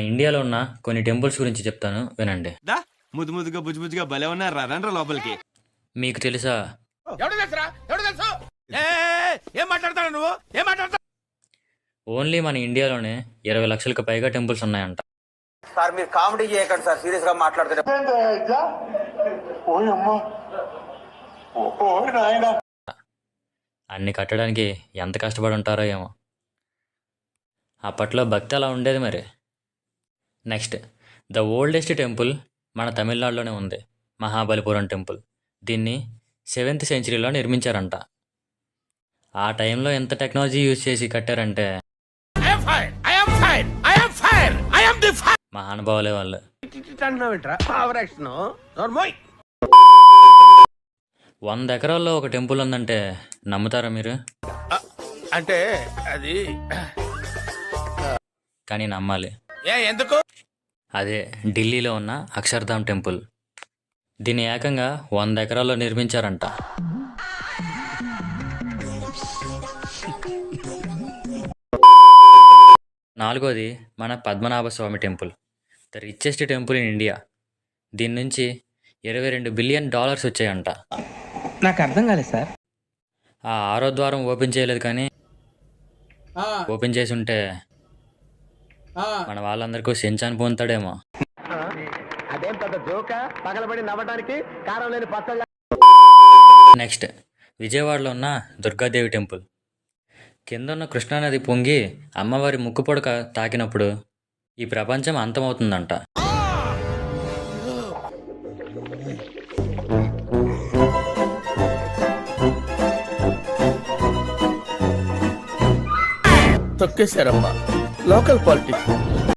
ఇండియాలో ఉన్న కొన్ని టెంపుల్స్ గురించి చెప్తాను వినండి. దా ముద్దు ముద్దుగా బుజ్జు బుజ్జుగా భలే ఉన్నారు రండ్రా లోపలికి. మీకు తెలుసా ఏం మాట్లాడతాడు నువ్వు? ఏం మాట్లాడతావు? ఓన్లీ మన ఇండియాలోనే 20 లక్షలకు పైగా టెంపుల్స్ ఉన్నాయంట. సార్ మీరు కామెడీ చేయకండి సార్, సీరియస్ గా మాట్లాడుతున్నారు. అన్ని కట్టడానికి ఎంత కష్టపడి ఉంటారో ఏమో. అప్పట్లో భక్తి అలా ఉండేది మరి. నెక్స్ట్, ద ఓల్డెస్ట్ టెంపుల్ మన తమిళనాడులోనే ఉంది, మహాబలిపురం టెంపుల్. దీన్ని 7th సెంచరీలో నిర్మించారంట. ఆ టైంలో ఎంత టెక్నాలజీ యూజ్ చేసి కట్టారంటే మహానుభావులే వాళ్ళు. 100 ఎకరాల్లో ఒక టెంపుల్ ఉందంటే నమ్ముతారా మీరు? అంటే అది కానీ నమ్మాలి. ఎందుకు? అదే ఢిల్లీలో ఉన్న అక్షర్ధామ్ టెంపుల్. దీన్ని ఏకంగా 100 ఎకరాల్లో నిర్మించారంట. నాలుగోది మన Padmanabha Swamy temple, the richest temple in India. దీని నుంచి $22 బిలియన్ వచ్చాయంట. నాకు అర్థం కాలేదు సార్. ఆ 6వ ద్వారం ఓపెన్ చేయలేదు, కానీ ఓపెన్ చేసి ఉంటే మన వాళ్ళందరికీ సెంచాన్ పొందుతాడేమో. నెక్స్ట్, విజయవాడలో ఉన్న దుర్గాదేవి టెంపుల్. కింద ఉన్న కృష్ణానది పొంగి అమ్మవారి ముక్కు పొడక తాకినప్పుడు ఈ ప్రపంచం అంతమవుతుందంట. తొక్కేశారమ్మా, లోకల్ పాలిటిక్స్.